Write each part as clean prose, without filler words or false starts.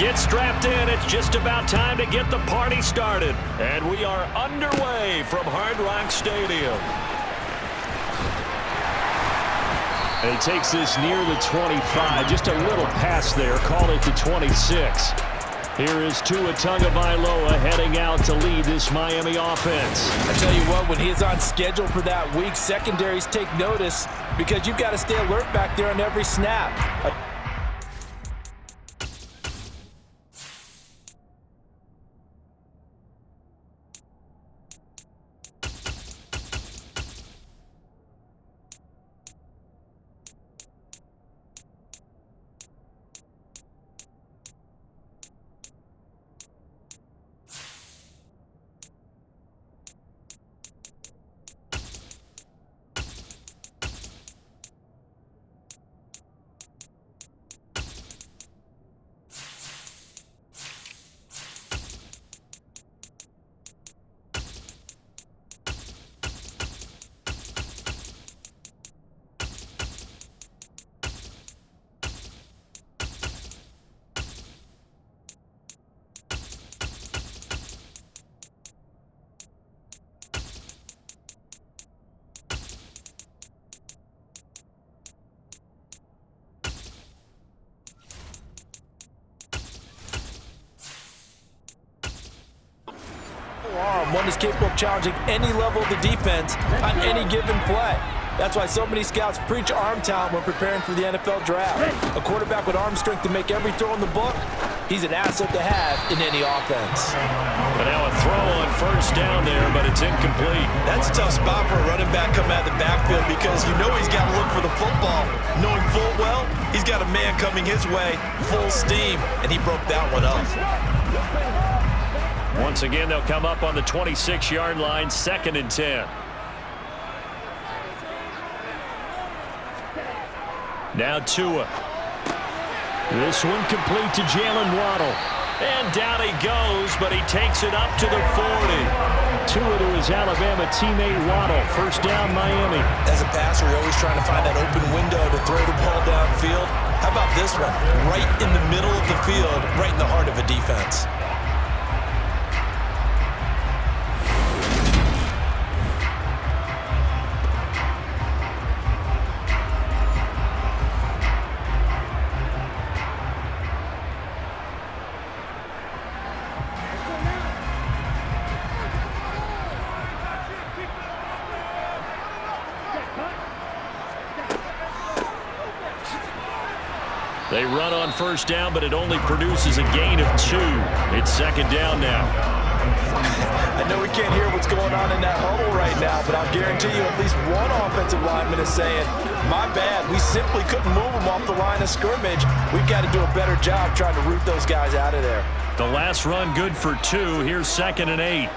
Get strapped in. It's just about time to get the party started. And we are underway from Hard Rock Stadium. And he takes this near the 25. Just a little pass there. Call it the 26. Here is Tua Tagovailoa heading out to lead this Miami offense. I tell you what, when he is on schedule for that week, secondaries take notice because you've got to stay alert back there on every snap. One is capable of challenging any level of the defense on any given play. That's why so many scouts preach arm talent when preparing for the NFL draft. A quarterback with arm strength to make every throw in the book, he's an asset to have in any offense. But now a throw on first down there, but it's incomplete. That's a tough spot for a running back coming out of the backfield because you know he's got to look for the football. Knowing full well, he's got a man coming his way, full steam, and he broke that one up. Once again, they'll come up on the 26-yard line, 2nd and 10. Now Tua. This one complete to Jalen Waddle. And down he goes, but he takes it up to the 40. Tua to his Alabama teammate Waddle. First down, Miami. As a passer, you're always trying to find that open window to throw the ball downfield. How about this one? Right in the middle of the field, right in the heart of a defense. They run on first down, but it only produces a gain of 2. It's 2nd down now. I know we can't hear what's going on in that huddle right now, but I'll guarantee you at least one offensive lineman is saying, my bad, we simply couldn't move them off the line of scrimmage. We've got to do a better job trying to root those guys out of there. The last run good for 2. Here's 2nd and 8.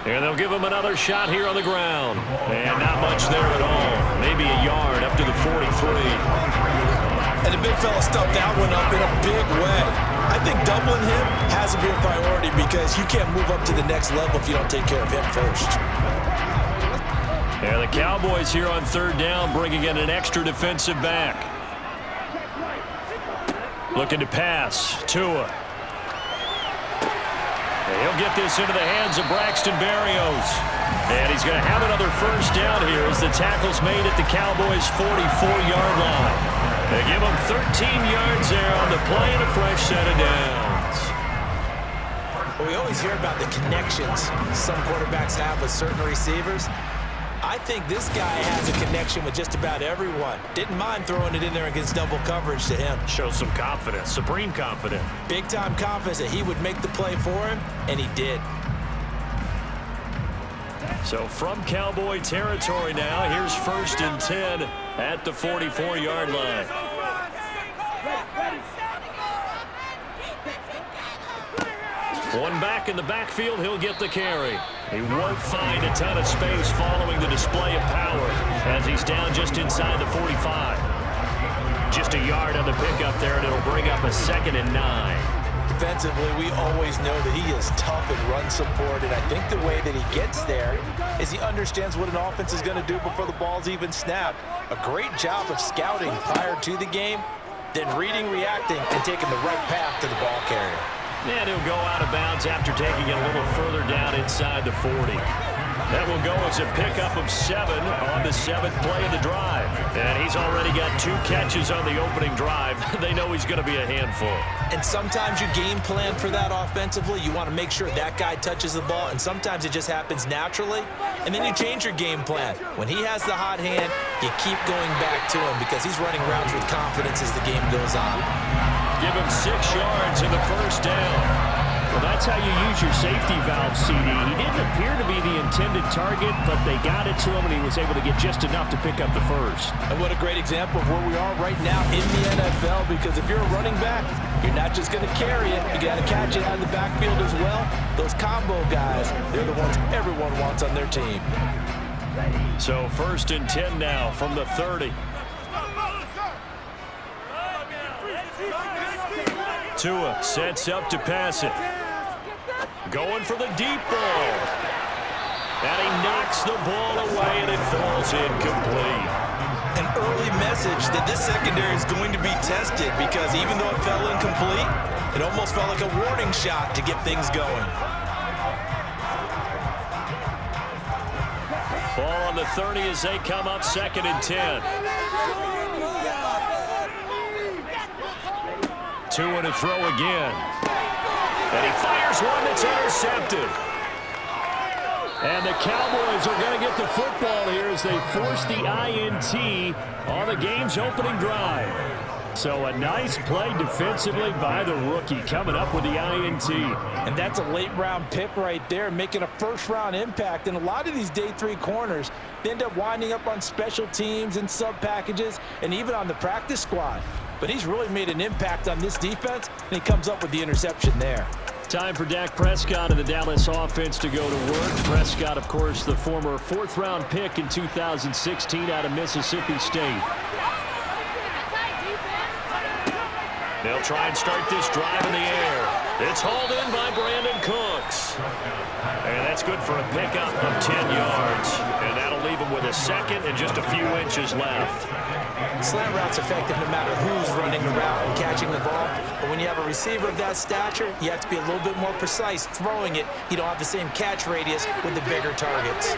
And they'll give him another shot here on the ground. And not much there at all. Maybe a yard up to the 43. And the big fella stuffed that one up in a big way. I think doubling him has to be a priority because you can't move up to the next level if you don't take care of him first. And the Cowboys here on 3rd down, bringing in an extra defensive back. Looking to pass. Tua. He'll get this into the hands of Braxton Berrios. And he's going to have another first down here as the tackle's made at the Cowboys' 44-yard line. They give him 13 yards there on the play and a fresh set of downs. Well, we always hear about the connections some quarterbacks have with certain receivers. I think this guy has a connection with just about everyone. Didn't mind throwing it in there against double coverage to him. Shows some confidence, supreme confidence. Big-time confidence that he would make the play for him, and he did. So from Cowboy territory now, here's 1st and 10 at the 44-yard line. One back in the backfield, he'll get the carry. He won't find a ton of space following the display of power as he's down just inside the 45. Just a yard on the pickup there, and it'll bring up a 2nd and 9. Defensively, we always know that he is tough in run support, and I think the way that he gets there is he understands what an offense is going to do before the ball's even snapped. A great job of scouting prior to the game, then reading, reacting, and taking the right path to the ball carrier. And he'll go out of bounds after taking it a little further down inside the 40. That will go as a pickup of 7 on the 7th play of the drive. And he's already got 2 catches on the opening drive. They know he's going to be a handful. And sometimes you game plan for that offensively. You want to make sure that guy touches the ball, and sometimes it just happens naturally. And then you change your game plan. When he has the hot hand, you keep going back to him because he's running routes with confidence as the game goes on. Give him 6 yards in the first down. Well, that's how you use your safety valve, CD. He didn't appear to be the intended target, but they got it to him, and he was able to get just enough to pick up the first. And what a great example of where we are right now in the NFL, because if you're a running back, you're not just going to carry it. You got to catch it out of the backfield as well. Those combo guys, they're the ones everyone wants on their team. So 1st and 10 now from the 30. Tua sets up to pass it. Going for the deep ball. And he knocks the ball away, and it falls incomplete. An early message that this secondary is going to be tested because even though it fell incomplete, it almost felt like a warning shot to get things going. Ball on the 30 as they come up 2nd and 10. Tua to throw again. And he fires one that's intercepted. And the Cowboys are going to get the football here as they force the INT on the game's opening drive. So a nice play defensively by the rookie coming up with the INT. And that's a late-round pick right there, making a first-round impact. And a lot of these day 3 corners, they end up winding up on special teams and sub-packages and even on the practice squad. But he's really made an impact on this defense, and he comes up with the interception there. Time for Dak Prescott and the Dallas offense to go to work. Prescott, of course, the former 4th-round pick in 2016 out of Mississippi State. They'll try and start this drive in the air. It's hauled in by Brandon Cooks. And that's good for a pickup of 10 yards. And that'll leave him with a 2nd and just a few inches left. Slant route's effective no matter who's running the route and catching the ball. But when you have a receiver of that stature, you have to be a little bit more precise throwing it. You don't have the same catch radius with the bigger targets.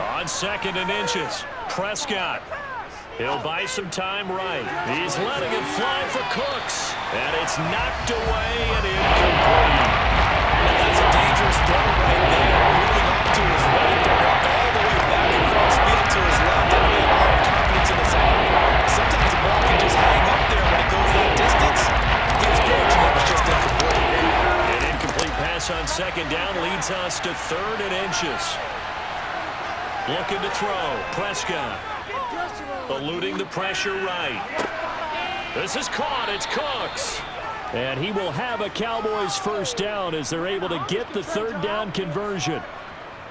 On 2nd and inches, Prescott. He'll buy some time right. He's letting it fly for Cooks. And it's knocked away and incomplete. And that's a dangerous throw right there. Moving off to his right, throwing all the way back across field to his left. And he had a lot of confidence in his arm. Sometimes the ball can just hang up there when it goes that distance. He was fortunate, it was just incomplete. An incomplete pass on 2nd down leads us to 3rd and inches. Looking to throw. Prescott. Eluding the pressure right. This is caught. It's Cooks. And he will have a Cowboys first down as they're able to get the 3rd down conversion.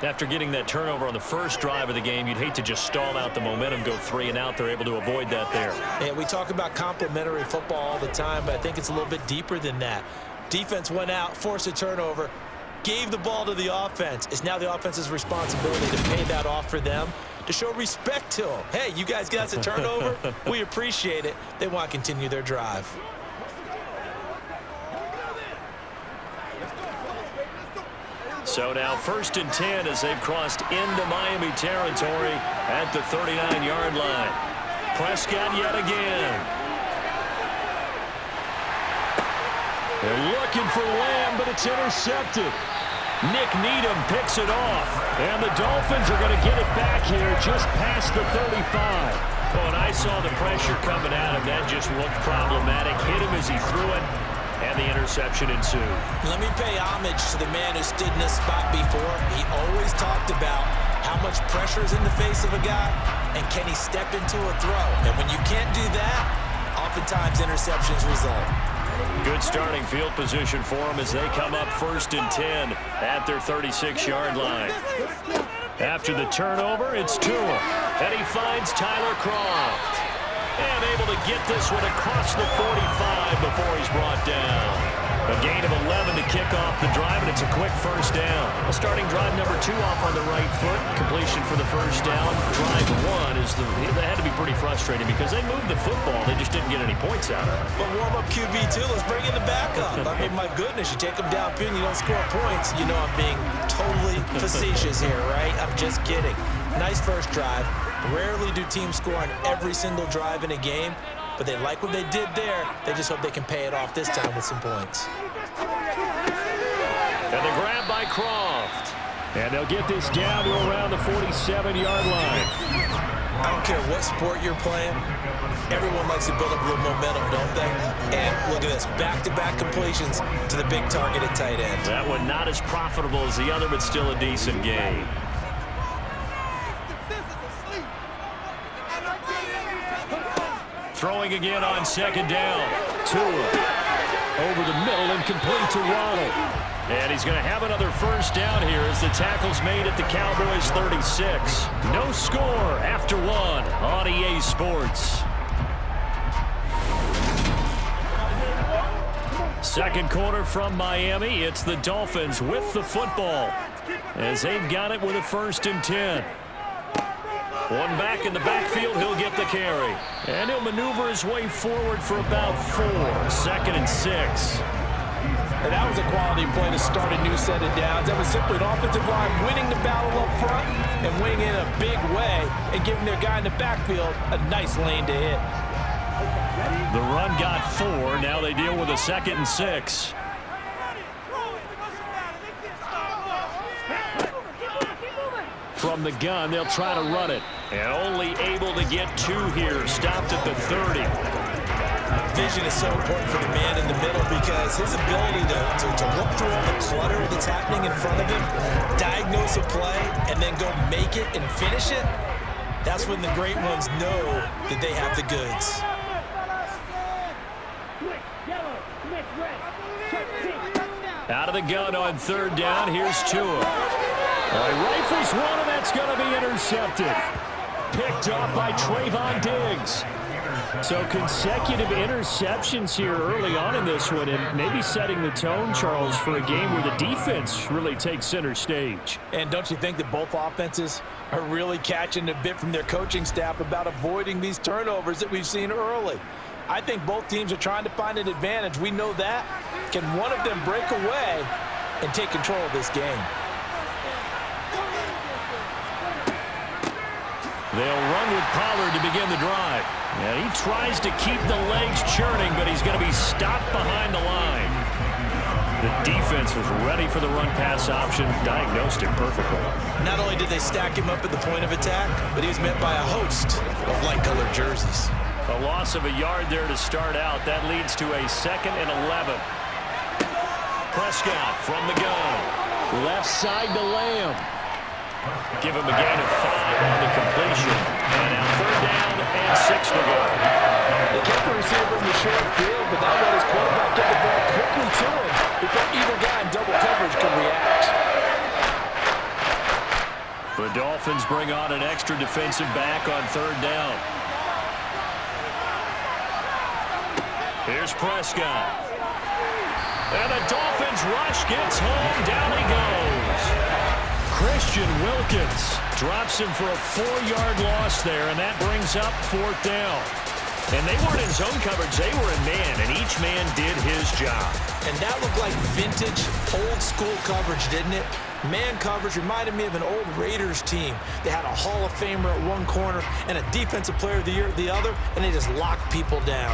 After getting that turnover on the first drive of the game, you'd hate to just stall out the momentum, go 3 and out. They're able to avoid that there. And we talk about complementary football all the time, but I think it's a little bit deeper than that. Defense went out, forced a turnover, gave the ball to the offense. It's now the offense's responsibility to pay that off for them, to show respect to them. Hey, you guys got us a turnover. We appreciate it. They want to continue their drive. So now 1st and 10 as they've crossed into Miami territory at the 39-yard line. Prescott yet again. They're looking for Lamb, but it's intercepted. Nick Needham picks it off, and the Dolphins are going to get it back here just past the 35. Oh, and I saw the pressure coming at him. That just looked problematic. Hit him as he threw it, and the interception ensued. Let me pay homage to the man who stood in this spot before. He always talked about how much pressure is in the face of a guy, and can he step into a throw. And when you can't do that, oftentimes interceptions result. Good starting field position for them as they come up 1st and 10 at their 36-yard line. After the turnover, it's Tua, and he finds Tyler Kroft. And able to get this one across the 45 before he's brought down. A gain of 11 to kick off the drive, and it's a quick first down. A starting drive number 2 off on the right foot. Completion for the first down. Drive 1 that had to be pretty frustrating because they moved the football. They just didn't get any points out of it. But warm-up QB2, let's bring in the backup. I mean, my goodness, you take them downfield and you don't score points. You know I'm being totally facetious here, right? I'm just kidding. Nice first drive. Rarely do teams score on every single drive in a game, but they like what they did there. They just hope they can pay it off this time with some points. And the grab by Croft. And they'll get this down to around the 47-yard line. I don't care what sport you're playing. Everyone likes to build up a little momentum, don't they? And look at this, back-to-back completions to the big targeted tight end. That one not as profitable as the other, but still a decent gain. Throwing again on second down. Tua over the middle and complete to Waddle. And he's going to have another first down here as the tackle's made at the Cowboys 36. No score after 1 on EA Sports. Second quarter from Miami. It's the Dolphins with the football as they've got it with a 1st and 10. One back in the backfield, he'll get the carry. And he'll maneuver his way forward for about 4. 2nd and 6. And that was a quality play to start a new set of downs. That was simply an offensive line winning the battle up front and winning in a big way and giving their guy in the backfield a nice lane to hit. The run got 4. Now they deal with a 2nd and 6. From the gun, they'll try to run it. And only able to get 2 here. Stopped at the 30. Vision is so important for the man in the middle because his ability to look through all the clutter that's happening in front of him, diagnose a play, and then go make it and finish it, that's when the great ones know that they have the goods. Out of the gun on 3rd down, here's Tua. He rifles one, and that's going to be intercepted. Picked up by Trayvon Diggs. So consecutive interceptions here early on in this one, and maybe setting the tone, Charles, for a game where the defense really takes center stage. And don't you think that both offenses are really catching a bit from their coaching staff about avoiding these turnovers that we've seen early? I think both teams are trying to find an advantage. We know that. Can one of them break away and take control of this game? They'll run with Pollard to begin the drive. And he tries to keep the legs churning, but he's going to be stopped behind the line. The defense was ready for the run-pass option, diagnosed it perfectly. Not only did they stack him up at the point of attack, but he was met by a host of light-colored jerseys. A loss of a yard there to start out. That leads to a 2nd and 11. Prescott from the gun. Left side to Lamb. Give him a gain of 5 on the completion. And now 3rd down and 6 to go. They kept the receiver in the short field, but that let his quarterback get the ball quickly to him before either guy in double coverage could react. The Dolphins bring on an extra defensive back on 3rd down. Here's Prescott. And the Dolphins rush gets home. Down he goes. Christian Wilkins drops him for a 4-yard loss there, and that brings up 4th down. And they weren't in zone coverage. They were in man, and each man did his job. And that looked like vintage, old-school coverage, didn't it? Man coverage reminded me of an old Raiders team. They had a Hall of Famer at one corner and a Defensive Player of the Year at the other, and they just locked people down.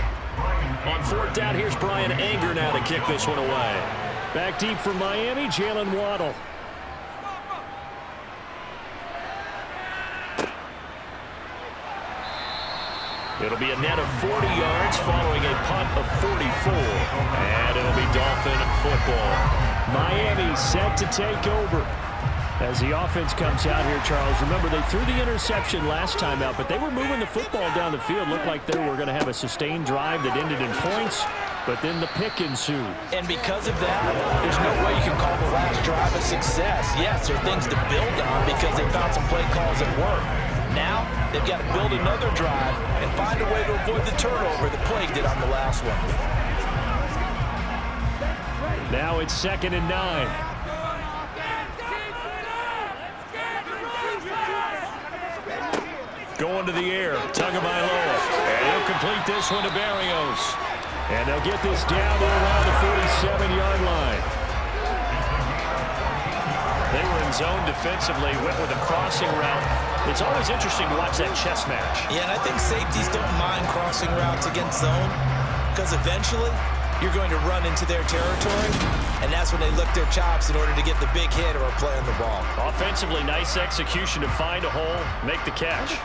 On 4th down, here's Brian Anger now to kick this one away. Back deep for Miami, Jalen Waddle. It'll be a net of 40 yards following a punt of 44. And it'll be Dolphin football. Miami set to take over. As the offense comes out here, Charles, remember they threw the interception last time out, but they were moving the football down the field. Looked like they were going to have a sustained drive that ended in points, but then the pick ensued. And because of that, there's no way you can call the last drive a success. Yes, there are things to build on because they found some play calls that work. Now, they've got to build another drive and find a way to avoid the turnover that plagued it on the last one. Now it's 2nd and 9. Going to the air, Tagovailoa. And he'll complete this one to Berrios. And they'll get this down to around the 47-yard line. They were in zone defensively, went with a crossing route. It's always interesting to watch that chess match. Yeah, and I think safeties don't mind crossing routes against zone because eventually you're going to run into their territory, and that's when they lick their chops in order to get the big hit or a play on the ball. Offensively, nice execution to find a hole, make the catch.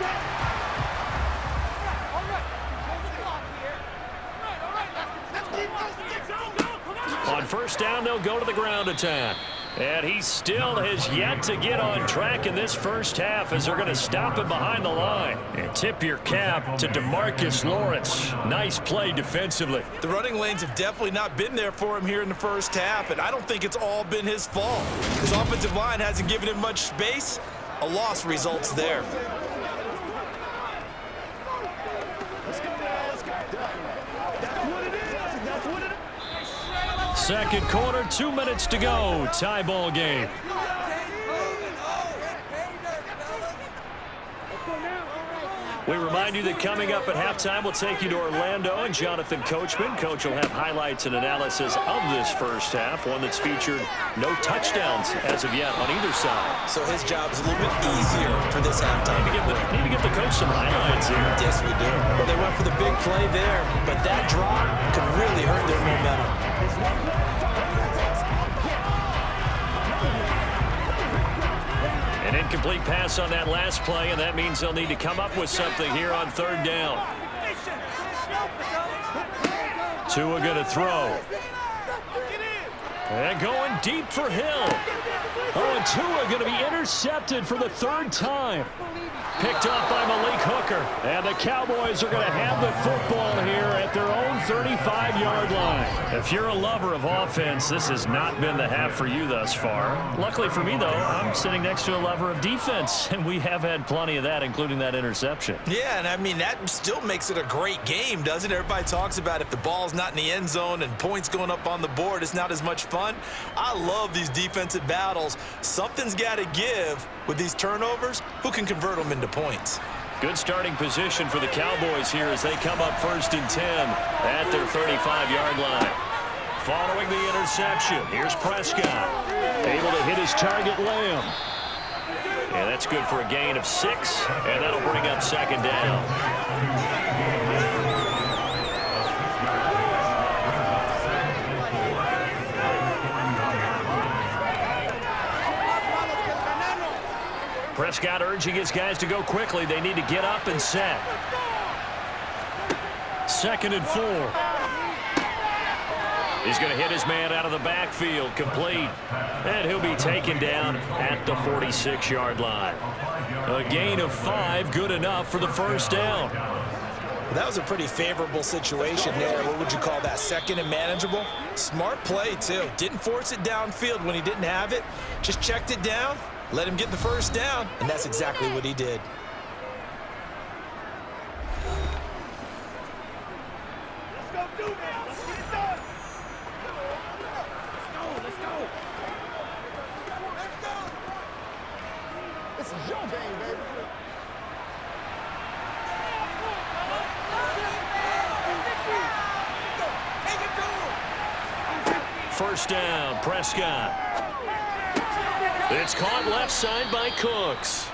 On first down, they'll go to the ground attack. And he still has yet to get on track in this first half as they're going to stop him behind the line. And tip your cap to DeMarcus Lawrence. Nice play defensively. The running lanes have definitely not been there for him here in the first half, and I don't think it's all been his fault. His offensive line hasn't given him much space. A loss results there. Second quarter, 2 minutes to go. Tie ball game. We remind you that coming up at halftime, we'll take you to Orlando and Jonathan Coachman. Coach will have highlights and analysis of this first half, one that's featured no touchdowns as of yet on either side. So his job's a little bit easier for this halftime. Need to get the coach some highlights here. Yes, we do. Well, they went for the big play there, but that drop could really hurt their momentum. An incomplete pass on that last play, and that means they'll need to come up with something here on third down. Tua going to throw. And going deep for Hill. Oh, and Tua going to be intercepted for the third time. Picked up by Malik Hooker. And the Cowboys are going to have the football here at their own 35-yard line. If you're a lover of offense, this has not been the half for you thus far. Luckily for me, though, I'm sitting next to a lover of defense, and we have had plenty of that, including that interception. Yeah, and I mean, that still makes it a great game, doesn't it? Everybody talks about if the ball's not in the end zone and points going up on the board, it's not as much fun. I love these defensive battles. Something's got to give with these turnovers. Who can convert them into points? Good starting position for the Cowboys here as they come up 1st and 10 at their 35-yard line. Following the interception, here's Prescott. Able to hit his target, Lamb. And that's good for a gain of 6, and that'll bring up 2nd down. Prescott urging his guys to go quickly. They need to get up and set. 2nd and 4. He's going to hit his man out of the backfield, complete. And he'll be taken down at the 46-yard line. A gain of 5, good enough for the first down. Well, that was a pretty favorable situation there. What would you call that? 2nd and manageable? Smart play, too. Didn't force it downfield when he didn't have it. Just checked it down. Let him get the first down, and that's exactly what he did. Let's go do that. Let's get it done. Let's go. This is your game, baby. First down, Prescott. It's caught left side by Cooks.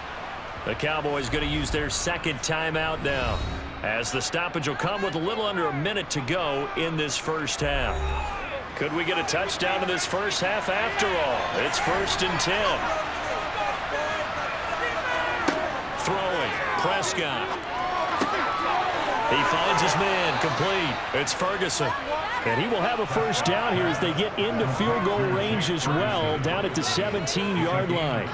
The Cowboys going to use their 2nd timeout now, as the stoppage will come with a little under a minute to go in this first half. Could we get a touchdown in this first half after all? It's 1st and 10. Throwing, Prescott. He finds his man, complete. It's Ferguson. And he will have a first down here as they get into field goal range as well, down at the 17-yard line.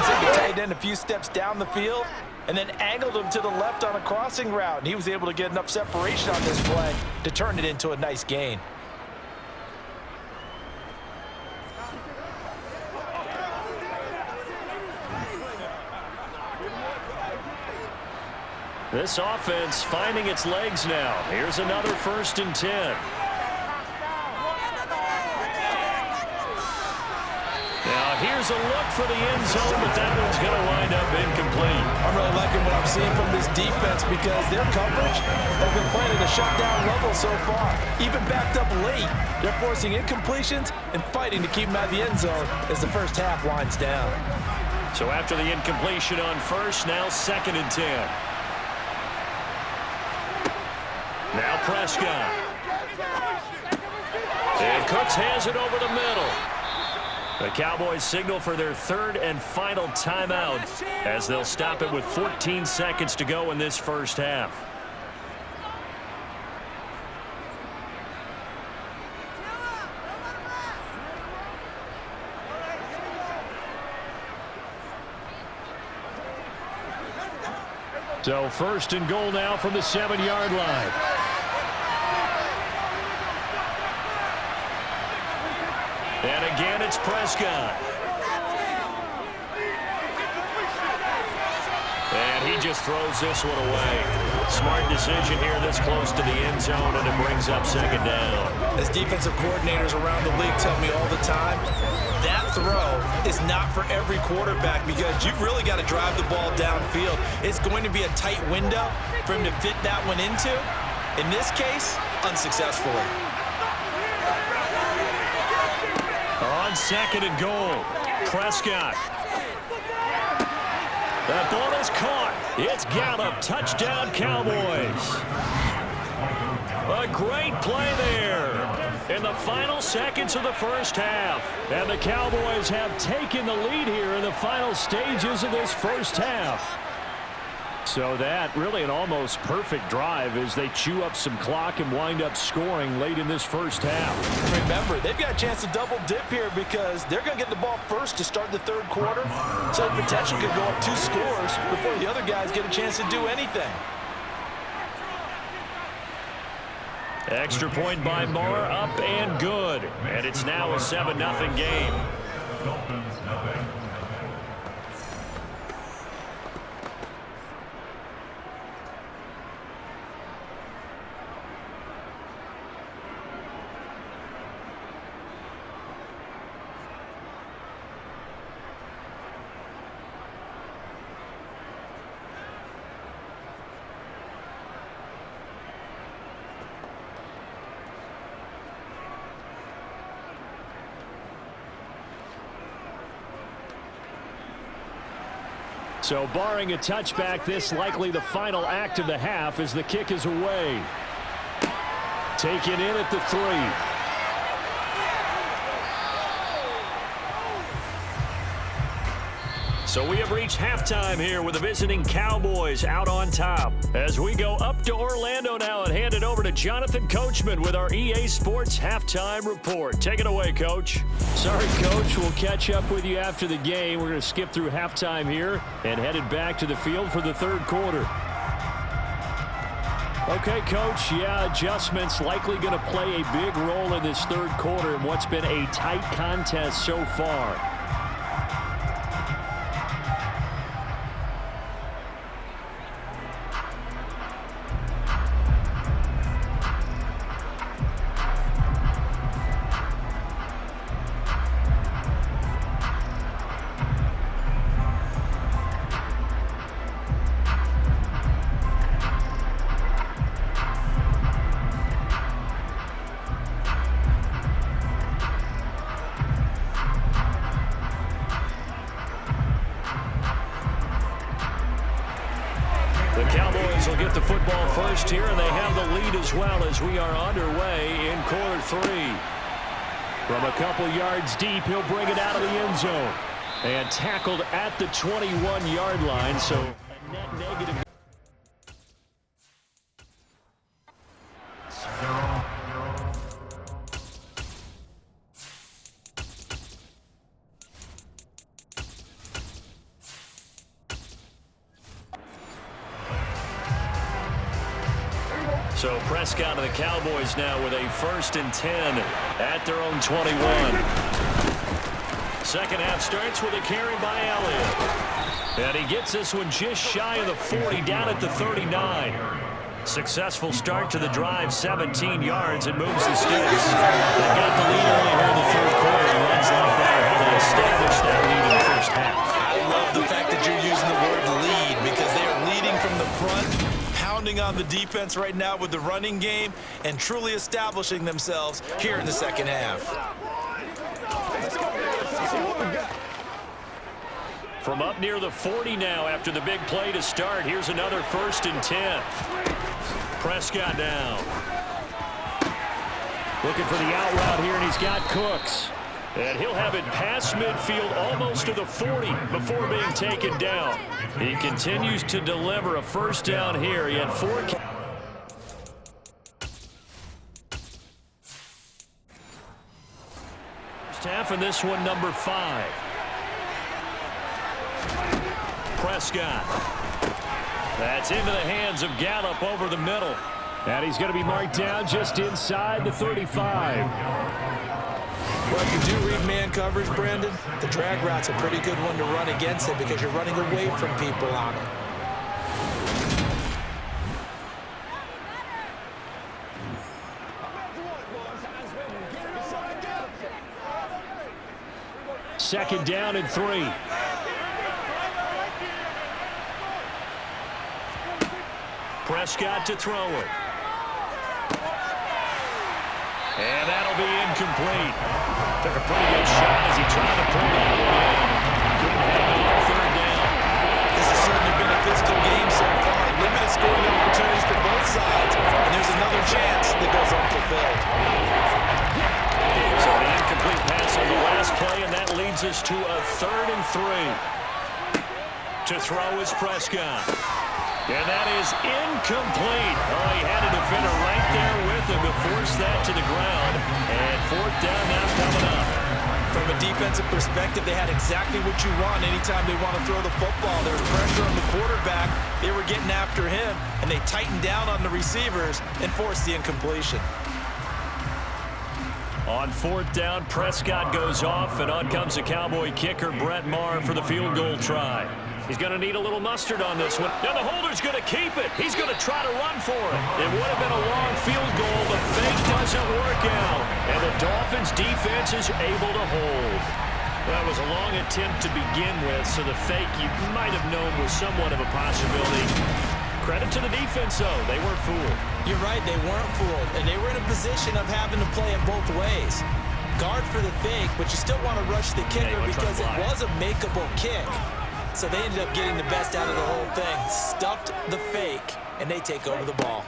Took the tight end a few steps down the field and then angled him to the left on a crossing route. And he was able to get enough separation on this play to turn it into a nice gain. This offense finding its legs now. Here's another 1st and 10. Now here's a look for the end zone, but that one's going to wind up incomplete. I'm really liking what I'm seeing from this defense because their coverage has been playing at a shutdown level so far. Even backed up late, they're forcing incompletions and fighting to keep them out of the end zone as the first half winds down. So after the incompletion on 1st, now 2nd and 10. Now Prescott. And Cooks has it over the middle. The Cowboys signal for their 3rd and final timeout as they'll stop it with 14 seconds to go in this first half. So 1st and goal now from the 7-yard line. And again, it's Prescott. And he just throws this one away. Smart decision here this close to the end zone, and it brings up 2nd down. As defensive coordinators around the league tell me all the time, that throw is not for every quarterback because you've really got to drive the ball downfield. It's going to be a tight window for him to fit that one into. In this case, unsuccessfully. On 2nd and goal, Prescott. That ball is caught. It's Gallup. Touchdown, Cowboys. A great play there in the final seconds of the first half. And the Cowboys have taken the lead here in the final stages of this first half. So that really an almost perfect drive as they chew up some clock and wind up scoring late in this first half. Remember, they've got a chance to double dip here because they're going to get the ball first to start the 3rd quarter. So the potential could go up 2 scores before the other guys get a chance to do anything. Extra point by Moore, up and good. And it's now a 7-0 game. Dolphins, nothing. So barring a touchback, this likely the final act of the half as the kick is away. Taken in at the 3. So we have reached halftime here with the visiting Cowboys out on top. As we go up to Orlando now and hand it over to Jonathan Coachman with our EA Sports Halftime Report. Take it away, Coach. Sorry, Coach. We'll catch up with you after the game. We're going to skip through halftime here and headed back to the field for the 3rd quarter. Okay, Coach. Yeah, adjustments likely going to play a big role in this 3rd quarter in what's been a tight contest so far. Cowboys will get the football first here, and they have the lead as well as we are underway in quarter 3. From a couple yards deep, he'll bring it out of the end zone. And tackled at the 21-yard line, so a net negative. So Prescott and the Cowboys now with a 1st and 10 at their own 21. Second half starts with a carry by Elliott. And he gets this one just shy of the 40, down at the 39. Successful start to the drive, 17 yards, and moves the sticks. They've got the lead early here in the third quarter. Runs like that are how they establish that lead in the first half. I love the fact that you're using the word lead because they are leading from the front, pounding on the defense right now with the running game, and truly establishing themselves here in the second half. From up near the 40 now after the big play to start. Here's another 1st and 10. Prescott down. Looking for the out route here, and he's got Cooks. And he'll have it past midfield almost to the 40 before being taken down. He continues to deliver a first down here. He had 4. First half in this one, number 5. Prescott. That's into the hands of Gallup over the middle. And he's going to be marked down just inside the 35. Well, if you do read man coverage, Brandon, the drag route's a pretty good one to run against it because you're running away from people on it. Second down and 3. Prescott to throw it. And that'll be incomplete. Took a pretty good shot as he tried to pull that one in. Couldn't have it on third down. This has certainly been a physical game so far. Limited scoring opportunities for both sides. And there's another chance that goes unfulfilled. So the incomplete pass on the last play, and that leads us to a 3rd and 3. To throw is Prescott. And that is incomplete. Oh, he had a defender right there with him to force that to the ground. And 4th down now coming up. From a defensive perspective, they had exactly what you want anytime they want to throw the football. There was pressure on the quarterback. They were getting after him, and they tightened down on the receivers and forced the incompletion. On 4th down, Prescott goes off, and on comes the Cowboy kicker, Brett Maher, for the field goal try. He's going to need a little mustard on this one. Now the holder's going to keep it. He's going to try to run for it. It would have been a long field goal. The fake doesn't work out. And the Dolphins defense is able to hold. That was a long attempt to begin with, so the fake you might have known was somewhat of a possibility. Credit to the defense, though. They weren't fooled. You're right, they weren't fooled. And they were in a position of having to play it both ways. Guard for the fake, but you still want to rush the kicker because it was a makeable kick. So they ended up getting the best out of the whole thing. Stuffed the fake, and they take over the ball.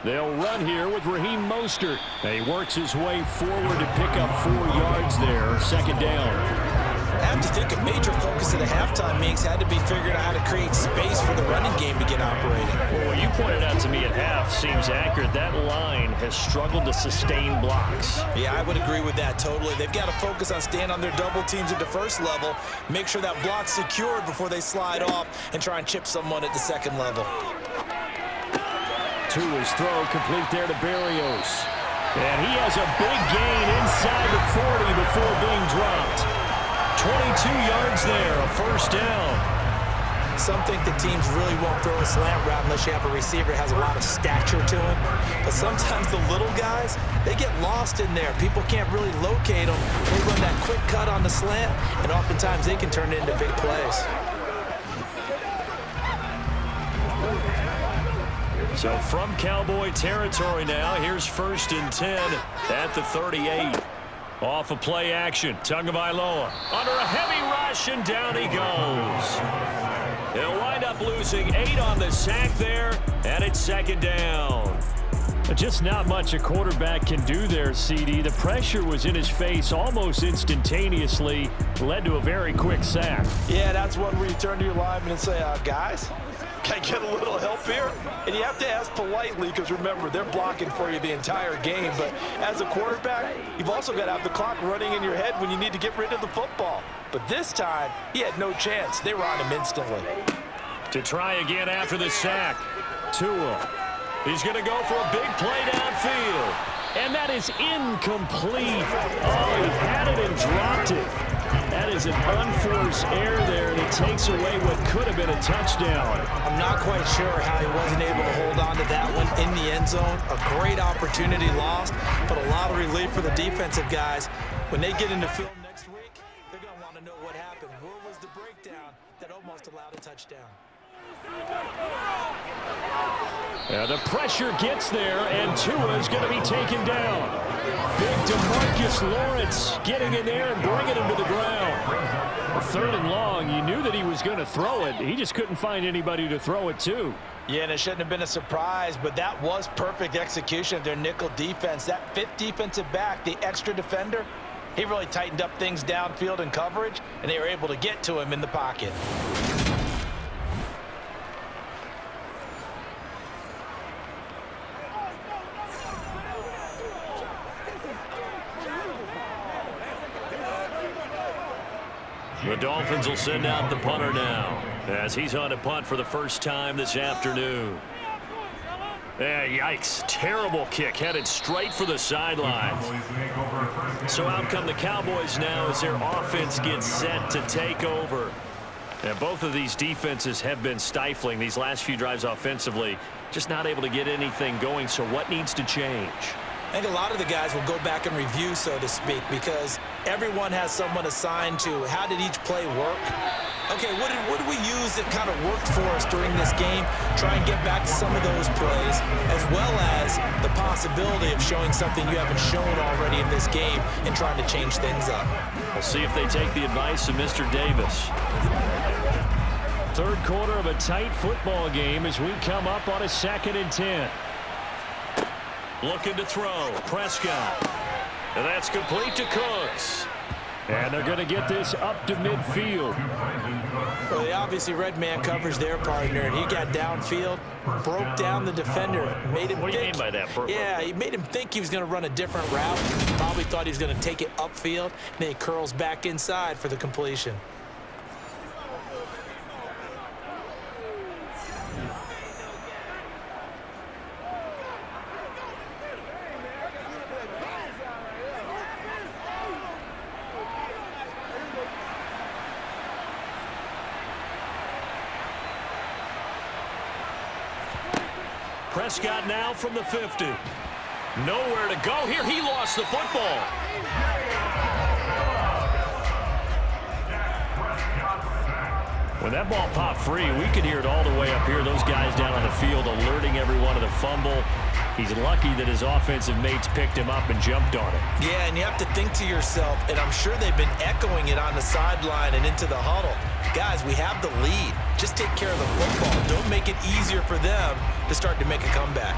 They'll run here with Raheem Mostert. He works his way forward to pick up 4 yards there. Second down. I have to think a major focus of the halftime meetings had to be figuring out how to create space for the running game to get operating. Well, what you pointed out to me at half seems accurate. That line has struggled to sustain blocks. Yeah, I would agree with that totally. They've got to focus on staying on their double teams at the first level, make sure that block's secured before they slide off and try and chip someone at the second level. To his throw, complete there to Berrios. And he has a big gain inside the 40 before being dropped. 22 yards there, a first down. Some think the teams really won't throw a slant route unless you have a receiver that has a lot of stature to him. But sometimes the little guys, they get lost in there. People can't really locate them. They run that quick cut on the slant, and oftentimes they can turn it into big plays. So from Cowboy territory now, here's 1st and 10 at the 38. Off of play action, Tagovailoa under a heavy rush, and down he goes. They'll wind up losing 8 on the sack there, and it's second down. Just not much a quarterback can do there, CD. The pressure was in his face almost instantaneously, led to a very quick sack. Yeah, that's one where you turn to your lineman and say, guys, can I get a little help here? And you have to ask politely because, remember, they're blocking for you the entire game. But as a quarterback, you've also got to have the clock running in your head when you need to get rid of the football. But this time, he had no chance. They were on him instantly. To try again after the sack, Tua. He's going to go for a big play downfield. And that is incomplete. Oh, he had it and dropped it. That is an unforced error there, and it takes away what could have been a touchdown. I'm not quite sure how he wasn't able to hold on to that one in the end zone. A great opportunity lost, but a lot of relief for the defensive guys. When they get into film next week, they're going to want to know what happened. Where was the breakdown that almost allowed a touchdown? The pressure gets there, and Tua is going to be taken down. Big DeMarcus Lawrence getting in there and bringing him to the ground. 3rd and long, you knew that he was going to throw it. He just couldn't find anybody to throw it to. Yeah, and it shouldn't have been a surprise, but that was perfect execution of their nickel defense. That 5th defensive back, the extra defender, he really tightened up things downfield in coverage, and they were able to get to him in the pocket. The Dolphins will send out the punter now as he's on a punt for the first time this afternoon. Yeah, yikes. Terrible kick headed straight for the sidelines. So out come the Cowboys now as their offense gets set to take over. And both of these defenses have been stifling these last few drives offensively. Just not able to get anything going. So what needs to change? I think a lot of the guys will go back and review, so to speak, because everyone has someone assigned to how did each play work. Okay, what did we use that kind of worked for us during this game? Try and get back to some of those plays, as well as the possibility of showing something you haven't shown already in this game and trying to change things up. We'll see if they take the advice of Mr. Davis. 3rd quarter of a tight football game as we come up on a 2nd and 10. Looking to throw. Prescott. And that's complete to Cooks. And they're going to get this up to midfield. Well, they obviously read man coverage their partner, and he got downfield, broke down the defender, made him What do you mean by that? Yeah, he made him think he was going to run a different route. Probably thought he was going to take it upfield, and then he curls back inside for the completion. Prescott now from the 50. Nowhere to go here. He lost the football. When that ball popped free, we could hear it all the way up here. Those guys down on the field alerting everyone of the fumble. He's lucky that his offensive mates picked him up and jumped on it. Yeah, and you have to think to yourself, and I'm sure they've been echoing it on the sideline and into the huddle. Guys, we have the lead. Just take care of the football. Don't make it easier for them to start to make a comeback.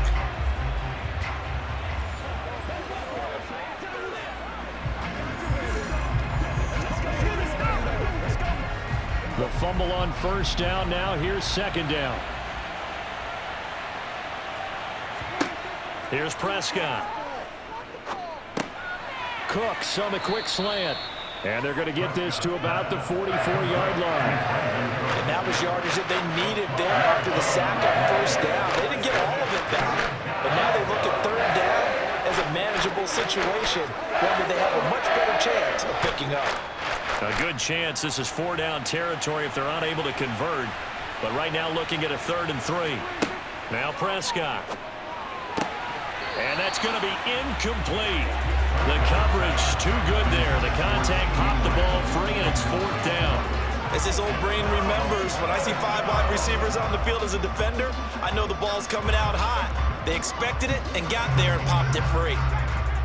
The fumble on 1st down now. Here's 2nd down. Here's Prescott. Cooks on the quick slant. And they're going to get this to about the 44-yard line. And that was yardage that they needed there after the sack on 1st down. They didn't get all of it back. But now they look at 3rd down as a manageable situation, one that they have a much better chance of picking up. A good chance. This is 4-down territory if they're unable to convert. But right now looking at a 3rd and 3. Now Prescott. And that's going to be incomplete. The coverage too good there. The contact popped the ball free, and it's 4th down. As his old brain remembers, when I see 5 wide receivers on the field as a defender, I know the ball's coming out hot. They expected it and got there and popped it free.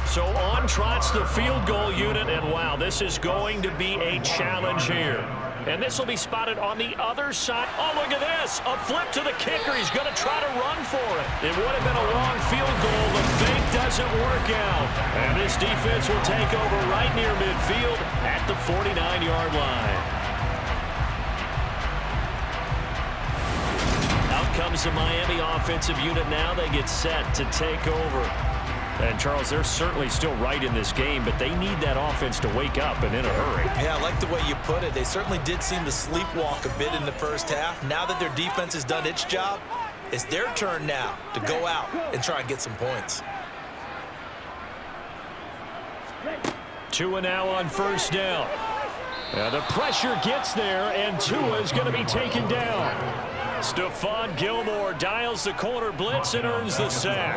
So on trots the field goal unit, and wow, this is going to be a challenge here. And this will be spotted on the other side. Oh, look at this. A flip to the kicker. He's going to try to run for it. It would have been a long field goal. The fake doesn't work out. And this defense will take over right near midfield at the 49-yard line. Out comes the Miami offensive unit now. They get set to take over. And, Charles, they're certainly still right in this game, but they need that offense to wake up and in a hurry. Yeah, I like the way you put it. They certainly did seem to sleepwalk a bit in the 1st half. Now that their defense has done its job, it's their turn now to go out and try and get some points. Tua now on 1st down. The pressure gets there, and Tua is going to be taken down. Stephon Gilmore dials the corner blitz and earns the sack.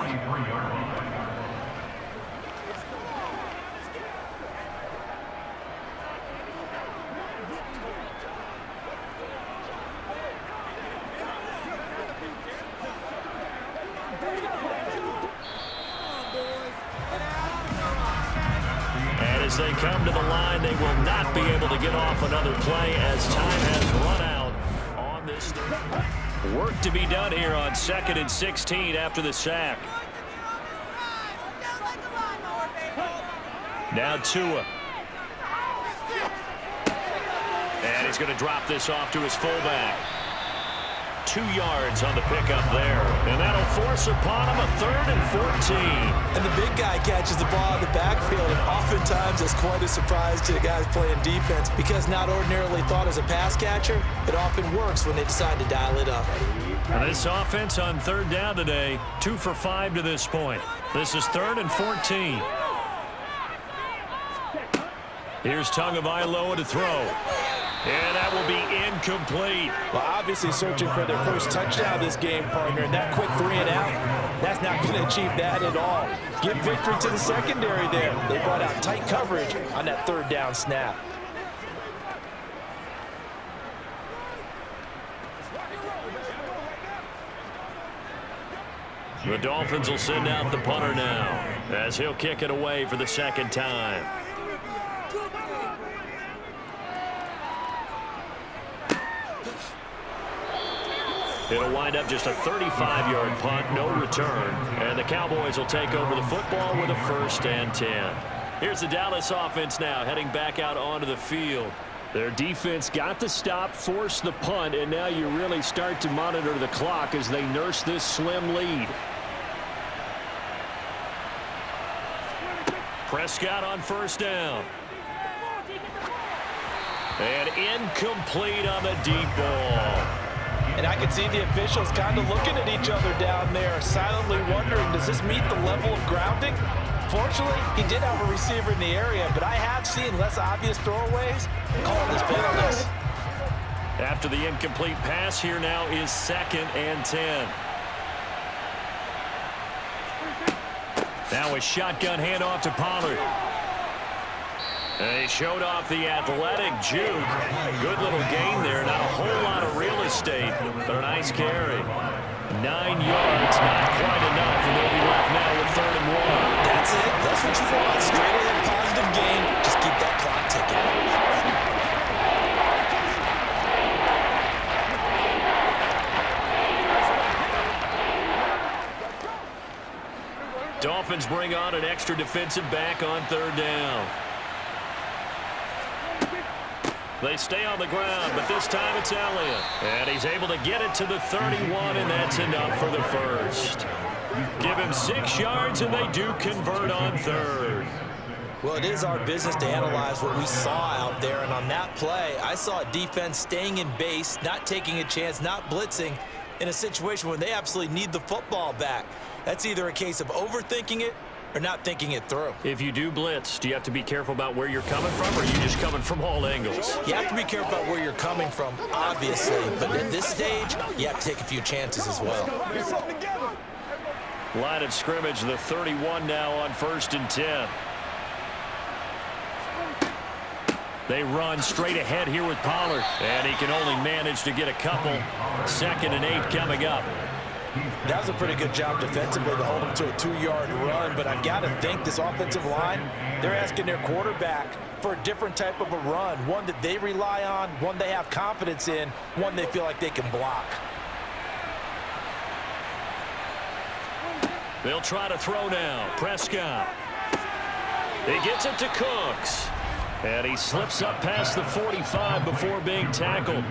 And as they come to the line, they will not be able to get off another play as time has run out on this. Work to be done here on 2nd and 16 after the sack. Now Tua. And he's going to drop this off to his fullback. 2 yards on the pickup there. And that'll force upon him a 3rd and 14. And the big guy catches the ball in the backfield, and oftentimes it's quite a surprise to the guys playing defense because not ordinarily thought as a pass catcher, it often works when they decide to dial it up. And this offense on 3rd down today, 2 for 5 to this point. This is 3rd and 14. Here's Tagovailoa to throw. And that will be incomplete. Well, obviously searching for their first touchdown this game, partner. And that quick 3 and out, that's not going to achieve that at all. Give victory to the secondary there. They brought out tight coverage on that 3rd down snap. The Dolphins will send out the punter now as he'll kick it away for the 2nd time. It'll wind up just a 35-yard punt, no return. And the Cowboys will take over the football with a 1st and 10. Here's the Dallas offense now heading back out onto the field. Their defense got the stop, forced the punt, and now you really start to monitor the clock as they nurse this slim lead. Prescott on 1st down. And incomplete on the deep ball. And I can see the officials kind of looking at each other down there, silently wondering, does this meet the level of grounding? Fortunately, he did have a receiver in the area, but I have seen less obvious throwaways calling this penalties. After the incomplete pass, here now is 2nd and 10. Now a shotgun handoff to Pollard. And he showed off the athletic juke. Good little gain there. Not a whole lot of real estate, but a nice carry. 9 yards, not quite enough, and they'll be left now with 3rd and 1. That's it. That's what you want. Straight ahead, positive gain. Just keep that clock ticking. Dolphins bring on an extra defensive back on 3rd down. They stay on the ground, but this time it's Elliott. And he's able to get it to the 31, and that's enough for the 1st. Give him 6 yards, and they do convert on 3rd. Well, it is our business to analyze what we saw out there, and on that play, I saw a defense staying in base, not taking a chance, not blitzing, in a situation where they absolutely need the football back. That's either a case of overthinking it or not thinking it through. If you do blitz, do you have to be careful about where you're coming from, or are you just coming from all angles? You have to be careful about where you're coming from, obviously, but at this stage, you have to take a few chances as well. Line of scrimmage, the 31 now on 1st and 10. They run straight ahead here with Pollard, and he can only manage to get a couple. 2nd and 8 coming up. That was a pretty good job defensively to hold him to a 2-yard run, but I've got to think this offensive line, they're asking their quarterback for a different type of a run, one that they rely on, one they have confidence in, one they feel like they can block. They'll try to throw now. Prescott. He gets it to Cooks. And he slips up past the 45 before being tackled.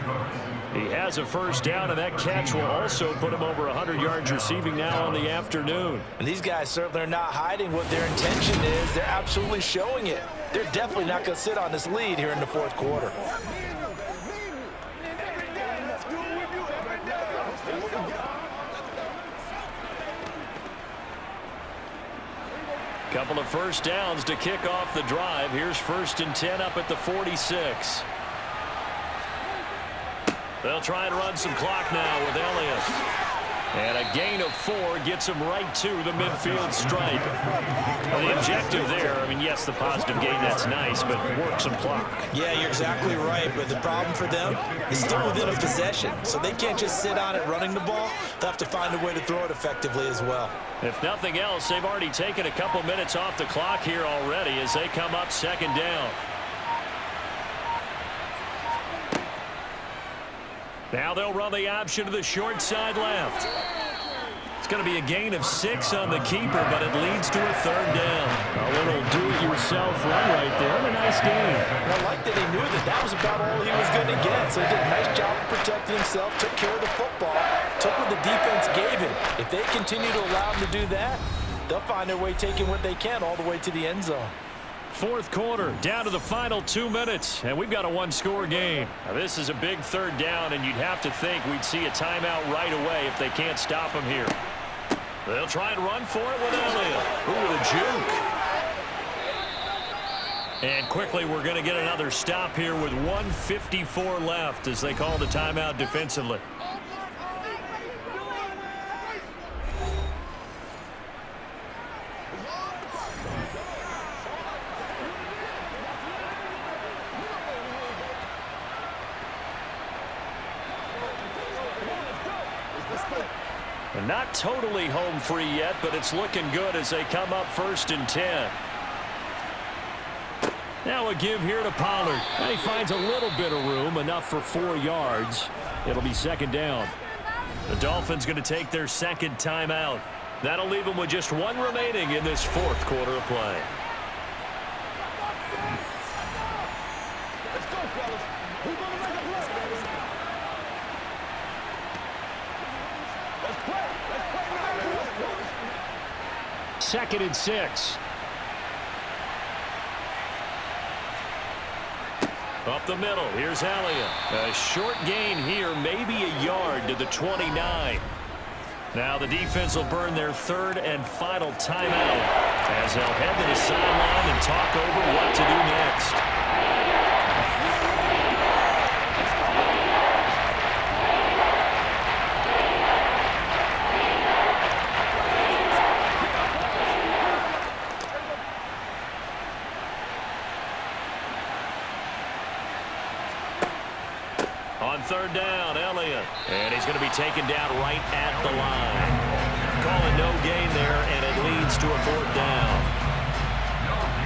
He has a 1st down, and that catch will also put him over 100 yards receiving now on the afternoon. And these guys certainly are not hiding what their intention is. They're absolutely showing it. They're definitely not going to sit on this lead here in the 4th quarter. Couple of 1st downs to kick off the drive. Here's 1st and 10 up at the 46. They'll try and run some clock now with Elliott. And a gain of 4 gets him right to the midfield stripe. Well, the objective there, I mean, yes, the positive gain, that's nice, but work some clock. Yeah, you're exactly right, but the problem for them is still within a possession, so they can't just sit on it running the ball. They'll have to find a way to throw it effectively as well. If nothing else, they've already taken a couple minutes off the clock here already as they come up second down. Now they'll run the option to the short side left. It's going to be a gain of 6 on the keeper, but it leads to a third down. A little do-it-yourself run right there, and a nice gain. And I like that he knew that was about all he was going to get. So he did a nice job of protecting himself, took care of the football, took what the defense gave him. If they continue to allow him to do that, they'll find their way taking what they can all the way to the end zone. Fourth quarter, down to the final 2 minutes, and we've got a one-score game. Now, this is a big third down, and you'd have to think we'd see a timeout right away if they can't stop him here. They'll try and run for it with Elliott. Ooh, the juke. And quickly, we're going to get another stop here with 1:54 left as they call the timeout defensively. Not totally home free yet, but it's looking good as they come up 1st and 10. Now a give here to Pollard. And he finds a little bit of room, enough for 4 yards. It'll be second down. The Dolphins going to take their second timeout. That'll leave them with just 1 remaining in this fourth quarter of play. Let's go, fellas. Who's going to make a play? Let's play. Second and 6. Up the middle, here's Elliott. A short gain here, maybe a yard to the 29. Now the defense will burn their third and final timeout as they'll head to the sideline and talk over what to do next. On third down, Elliott. And he's going to be taken down right at the line. Calling no gain there, and it leads to a fourth down.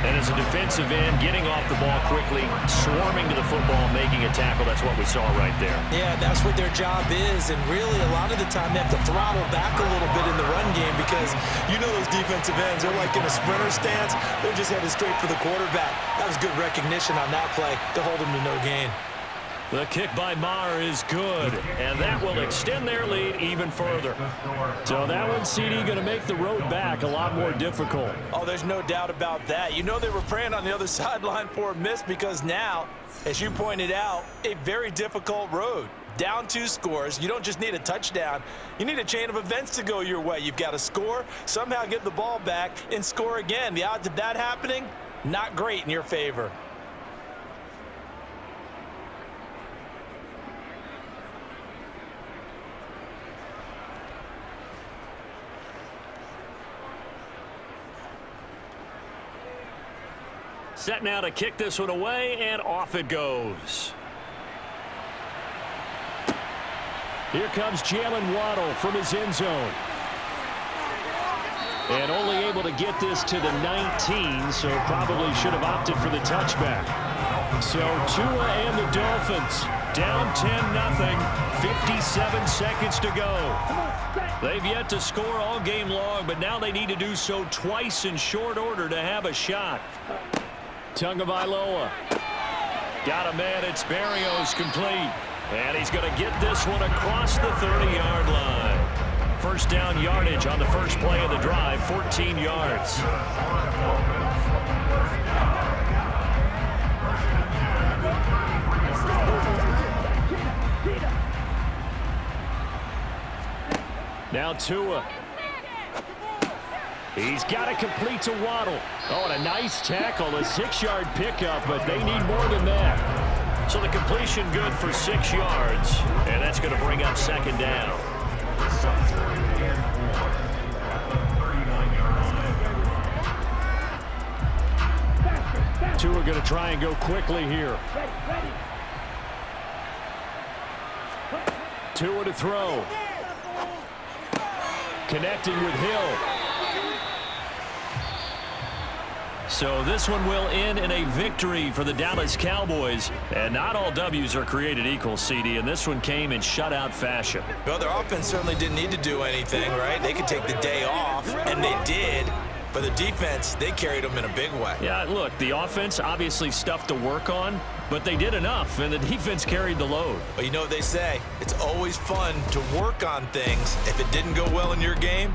And as a defensive end, getting off the ball quickly, swarming to the football, making a tackle, that's what we saw right there. Yeah, that's what their job is, and really a lot of the time they have to throttle back a little bit in the run game because you know those defensive ends, they're like in a sprinter stance. They're just headed straight for the quarterback. That was good recognition on that play to hold them to no gain. The kick by Maher is good, and that will extend their lead even further. So that one, CD, going to make the road back a lot more difficult. Oh, there's no doubt about that. You know they were praying on the other sideline for a miss because now, as you pointed out, a very difficult road. Down 2 scores. You don't just need a touchdown. You need a chain of events to go your way. You've got to score, somehow get the ball back, and score again. The odds of that happening, not great in your favor. Set now to kick this one away, and off it goes. Here comes Jalen Waddle from his end zone. And only able to get this to the 19, so probably should have opted for the touchback. So Tua and the Dolphins down 10-0, 57 seconds to go. They've yet to score all game long, but now they need to do so twice in short order to have a shot. Tagovailoa. Got a man, it's Berrios complete. And he's going to get this one across the 30-yard line. First down yardage on the first play of the drive, 14 yards. Now Tua. He's got it complete to Waddle. Oh, and a nice tackle, a 6-yard pickup, but they need more than that. So the completion good for 6 yards, and that's going to bring up second down. Two are going to try and go quickly here. Tua to throw. Connecting with Hill. So this one will end in a victory for the Dallas Cowboys. And not all W's are created equal, CD, and this one came in shutout fashion. Well, their offense certainly didn't need to do anything, right? They could take the day off, and they did. But the defense, they carried them in a big way. Yeah, look, the offense obviously stuff to work on, but they did enough, and the defense carried the load. Well, you know what they say. It's always fun to work on things. If it didn't go well in your game,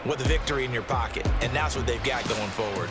with a victory in your pocket. And that's what they've got going forward.